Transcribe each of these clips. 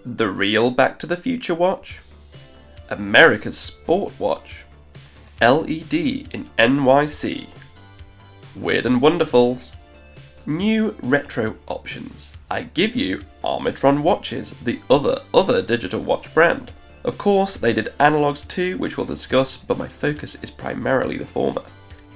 The real Back to the Future watch? America's sport watch? LED in NYC? Weird and Wonderfuls? New retro options. I give you Armitron watches, the other digital watch brand. Of course, they did analogs too, which we'll discuss, but my focus is primarily the former.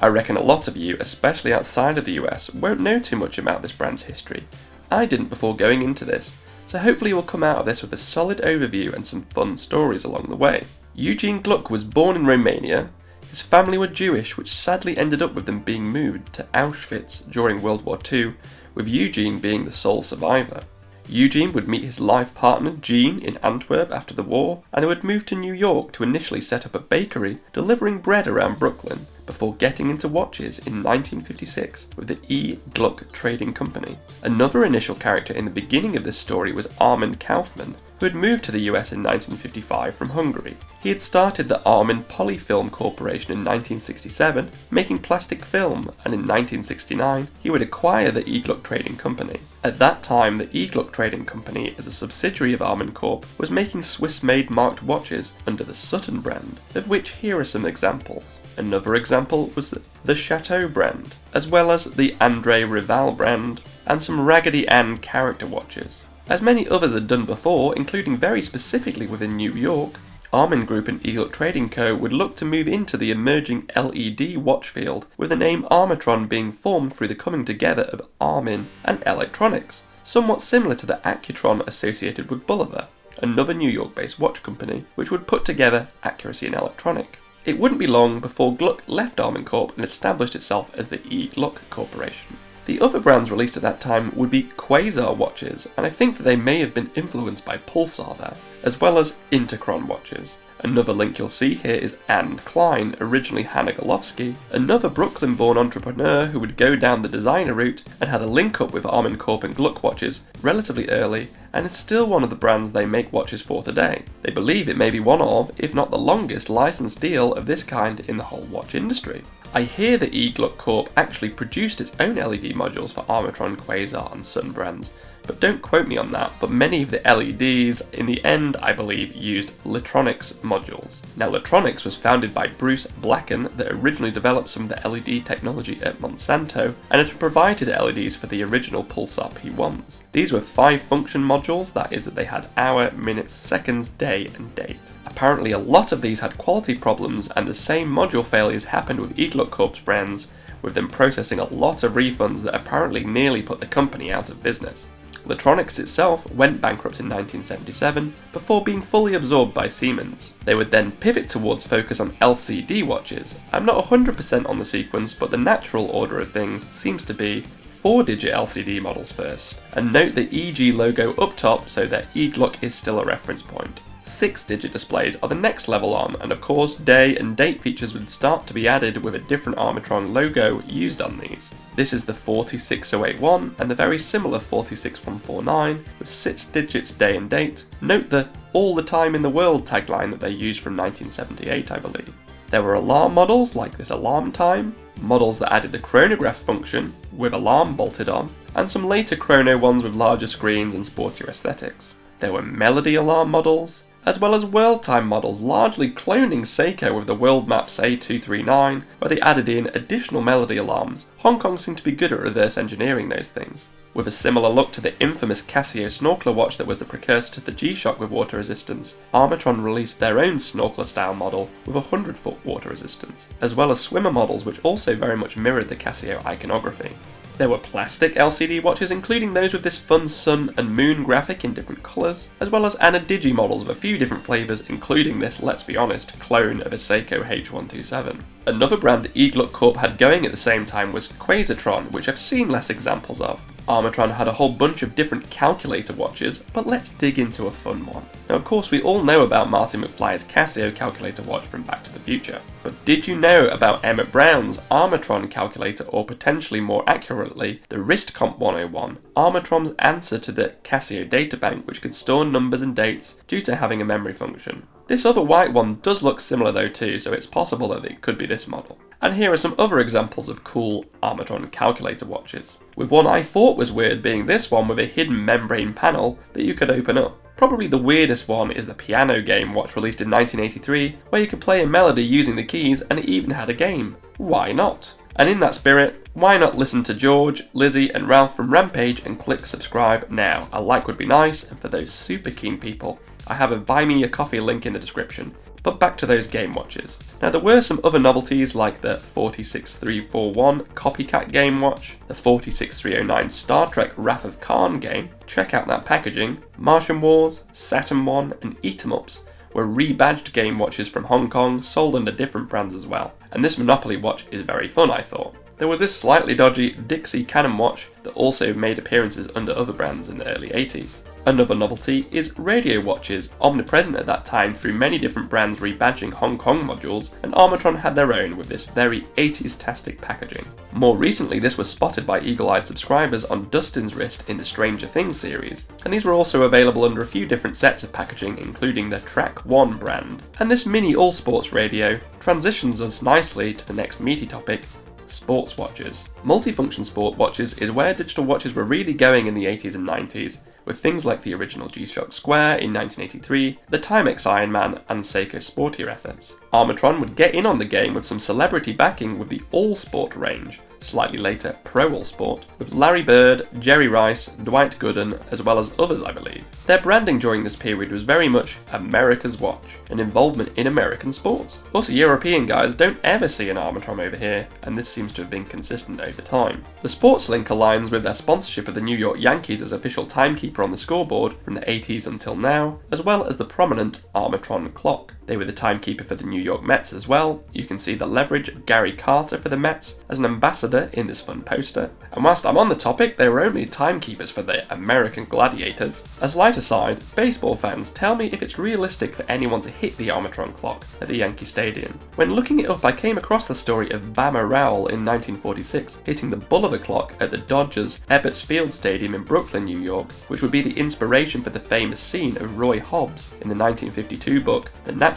I reckon a lot of you, especially outside of the US, won't know too much about this brand's history. I didn't before going into this, so hopefully we'll come out of this with a solid overview and some fun stories along the way. Eugen Gluck was born in Romania. His family were Jewish, which sadly ended up with them being moved to Auschwitz during World War II, with Eugen being the sole survivor. Eugen would meet his life partner Jean in Antwerp after the war, and they would move to New York to initially set up a bakery delivering bread around Brooklyn, before getting into watches in 1956 with the Gluck Trading Company. Another initial character in the beginning of this story was Armin Kaufman, who had moved to the US in 1955 from Hungary. He had started the Armin Polyfilm Corporation in 1967, making plastic film, and in 1969 he would acquire the Gluck Trading Company. At that time, the Gluck Trading Company, as a subsidiary of Armin Corp, was making Swiss-made marked watches under the Sutton brand, of which here are some examples. Another example was the Chateau brand, as well as the Andre Rivalle brand, and some Raggedy Ann character watches. As many others had done before, including very specifically within New York, Armin Group and Gluck Trading Co. would look to move into the emerging LED watch field, with the name Armitron being formed through the coming together of Armin and Electronics, somewhat similar to the Accutron associated with Bulliver, another New York-based watch company, which would put together Accuracy and Electronic. It wouldn't be long before Gluck left Armin Corp and established itself as the Gluck Corporation. The other brands released at that time would be Quasar watches, and I think that they may have been influenced by Pulsar there, as well as Interchron watches. Another link you'll see here is Anne Klein, originally Hannah Golovsky, another Brooklyn-born entrepreneur who would go down the designer route and had a link up with Armin Corp and Gluck watches relatively early, and is still one of the brands they make watches for today. They believe it may be one of, if not the longest, licensed deal of this kind in the whole watch industry. I hear that Gluck Corp actually produced its own LED modules for Armitron, Quasar and Sutton brands, but don't quote me on that, but many of the LEDs, in the end, I believe, used Litronix modules. Now, Litronix was founded by Bruce Blacken, that originally developed some of the LED technology at Monsanto, and it had provided LEDs for the original Pulsar P1s. These were 5-function modules, that is that they had hour, minutes, seconds, day, and date. Apparently a lot of these had quality problems, and the same module failures happened with Gluck Corp's brands, with them processing a lot of refunds that apparently nearly put the company out of business. Litronix itself went bankrupt in 1977 before being fully absorbed by Siemens. They would then pivot towards focus on LCD watches. I'm not 100% on the sequence, but the natural order of things seems to be 4-digit LCD models first, and note the EG logo up top so that Gluck is still a reference point. 6-digit displays are the next level on, and of course day and date features would start to be added with a different Armitron logo used on these. This is the 46081 and the very similar 46149 with 6 digits day and date. Note the all the time in the world tagline that they used from 1978, I believe. There were alarm models like this Alarm Time, models that added the chronograph function with alarm bolted on, and some later chrono ones with larger screens and sportier aesthetics. There were melody alarm models, as well as world time models largely cloning Seiko with the World Maps A239, where they added in additional melody alarms. Hong Kong seemed to be good at reverse engineering those things. With a similar look to the infamous Casio snorkeler watch that was the precursor to the G-Shock with water resistance, Armitron released their own snorkeler style model with 100-foot water resistance, as well as swimmer models which also very much mirrored the Casio iconography. There were plastic LCD watches, including those with this fun sun and moon graphic in different colours, as well as Anna-Digi models of a few different flavours, including this, let's be honest, clone of a Seiko H127. Another brand Gluck Corp had going at the same time was Quasatron, which I've seen less examples of. Armitron had a whole bunch of different calculator watches, but let's dig into a fun one. Now of course we all know about Marty McFly's Casio calculator watch from Back to the Future, but did you know about Emmett Brown's Armitron calculator, or potentially more accurately, the Wrist Comp 101, Armitron's answer to the Casio databank, which could store numbers and dates due to having a memory function. This other white one does look similar though too, so it's possible that it could be this model. And here are some other examples of cool Armitron calculator watches, with one I thought was weird being this one with a hidden membrane panel that you could open up. Probably the weirdest one is the piano game watch released in 1983, where you could play a melody using the keys and it even had a game. Why not? And in that spirit, why not listen to George, Lizzie and Ralph from Rampage and click subscribe now? A like would be nice, and for those super keen people, I have a buy me a coffee link in the description. But back to those game watches. Now there were some other novelties like the 46341 copycat game watch, the 46309 Star Trek Wrath of Khan game, check out that packaging, Martian Wars, Saturn 1 and Eat 'em Ups were rebadged game watches from Hong Kong sold under different brands as well. And this Monopoly watch is very fun, I thought. There was this slightly dodgy Dixie Cannon watch that also made appearances under other brands in the early 80s. Another novelty is radio watches, omnipresent at that time through many different brands rebadging Hong Kong modules, and Armitron had their own with this very 80s-tastic packaging. More recently, this was spotted by eagle-eyed subscribers on Dustin's wrist in the Stranger Things series, and these were also available under a few different sets of packaging, including the Track 1 brand. And this mini all-sports radio transitions us nicely to the next meaty topic, sports watches. Multifunction sport watches is where digital watches were really going in the 80s and 90s, with things like the original G-Shock Square in 1983, the Timex Iron Man and Seiko sportier efforts. Armitron would get in on the game with some celebrity backing with the All Sport range, slightly later Pro All Sport, with Larry Bird, Jerry Rice, Dwight Gooden, as well as others I believe. Their branding during this period was very much America's watch, an involvement in American sports. Also, European guys don't ever see an Armitron over here, and this seems to have been consistent over time. The Sports Link aligns with their sponsorship of the New York Yankees as official timekeeper on the scoreboard from the 80s until now, as well as the prominent Armitron clock. They were the timekeeper for the New York Mets as well. You can see the leverage of Gary Carter for the Mets as an ambassador in this fun poster. And whilst I'm on the topic, they were only timekeepers for the American Gladiators. As light aside, baseball fans, tell me if it's realistic for anyone to hit the Armitron clock at the Yankee Stadium. When looking it up, I came across the story of Bama Rowell in 1946 hitting the bull of the clock at the Dodgers' Ebbets Field Stadium in Brooklyn, New York, which would be the inspiration for the famous scene of Roy Hobbs in the 1952 book The Natural,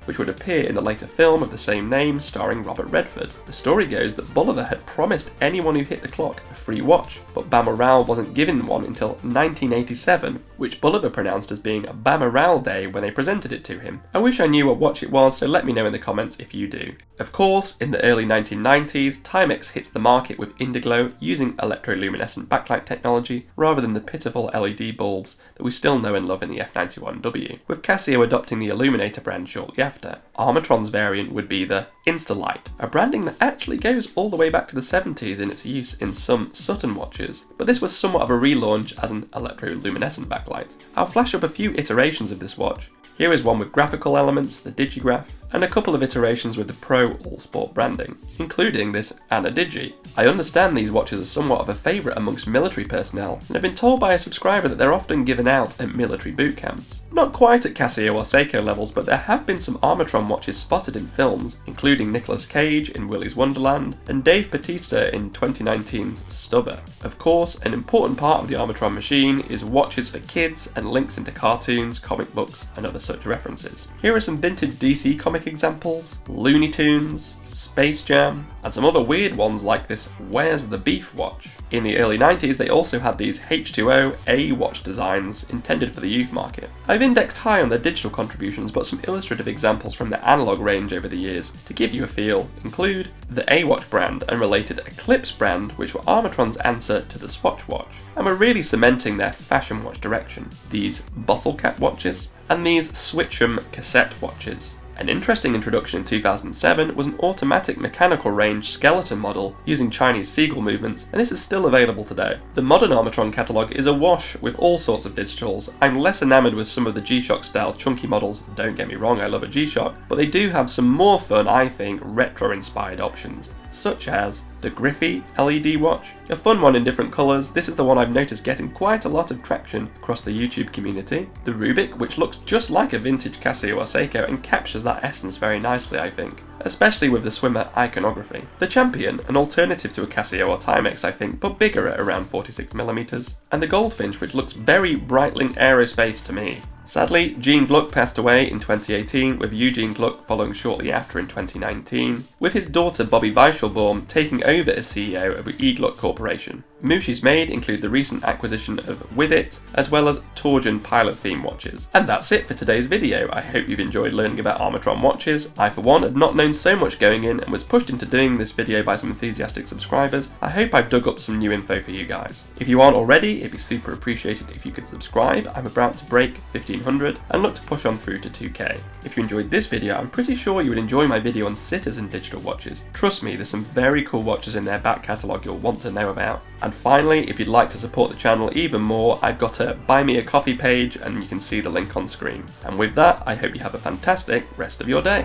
which would appear in the later film of the same name starring Robert Redford. The story goes that Bolivar had promised anyone who hit the clock a free watch, but Bama Rowell wasn't given one until 1987, which Bolivar pronounced as being Bama Rowell Day when they presented it to him. I wish I knew what watch it was, so let me know in the comments if you do. Of course, in the early 1990s, Timex hits the market with indiglo using electroluminescent backlight technology rather than the pitiful LED bulbs that we still know and love in the F91W, with Casio adopting the Illuminator brand shortly after. Armitron's variant would be the Instalite, a branding that actually goes all the way back to the 70s in its use in some Sutton watches, but this was somewhat of a relaunch as an electroluminescent backlight. I'll flash up a few iterations of this watch. Here is one with graphical elements, the Digigraph, and a couple of iterations with the Pro All Sport branding, including this Anna Digi. I understand these watches are somewhat of a favourite amongst military personnel, and have been told by a subscriber that they're often given out at military boot camps. Not quite at Casio or Seiko levels, but there have been some Armitron watches spotted in films, including Nicolas Cage in Willy's Wonderland, and Dave Bautista in 2019's Stubber. Of course, an important part of the Armitron machine is watches for kids and links into cartoons, comic books, and other such references. Here are some vintage DC comic examples, Looney Tunes, Space Jam, and some other weird ones like this Where's the Beef watch. In the early 90s they also had these H2O Awatch designs intended for the youth market. I've indexed high on their digital contributions, but some illustrative examples from the analog range over the years to give you a feel include the Awatch brand and related Eclipse brand, which were Armitron's answer to the Swatch watch, and were really cementing their fashion watch direction. These bottle cap watches, and these Switch'em cassette watches. An interesting introduction in 2007 was an automatic mechanical range skeleton model using Chinese seagull movements, and this is still available today. The modern Armitron catalogue is awash with all sorts of digitals. I'm less enamoured with some of the G-Shock style chunky models, don't get me wrong, I love a G-Shock, but they do have some more fun, I think, retro inspired options. such as the Griffy LED watch, a fun one in different colours. This is the one I've noticed getting quite a lot of traction across the YouTube community. The Rubik, which looks just like a vintage Casio or Seiko and captures that essence very nicely, I think, especially with the swimmer iconography. The Champion, an alternative to a Casio or Timex, I think, but bigger at around 46mm. And the Goldfinch, which looks very Breitling Aerospace to me. Sadly, Eugen Gluck passed away in 2018, with Eugen Gluck following shortly after in 2019, with his daughter Bobby Weisselbaum taking over as CEO of Gluck Corporation. Mushi's made include the recent acquisition of With It, as well as Torgen pilot theme watches. And that's it for today's video. I hope you've enjoyed learning about Armitron watches. I for one had not known so much going in and was pushed into doing this video by some enthusiastic subscribers. I hope I've dug up some new info for you guys. If you aren't already, it'd be super appreciated if you could subscribe. I'm about to break 1500 and look to push on through to 2k. If you enjoyed this video, I'm pretty sure you would enjoy my video on sitters and digital watches. Trust me, there's some very cool watches in their back catalogue you'll want to know about. And finally, if you'd like to support the channel even more, I've got a Buy Me a Coffee page and you can see the link on screen. And with that, I hope you have a fantastic rest of your day.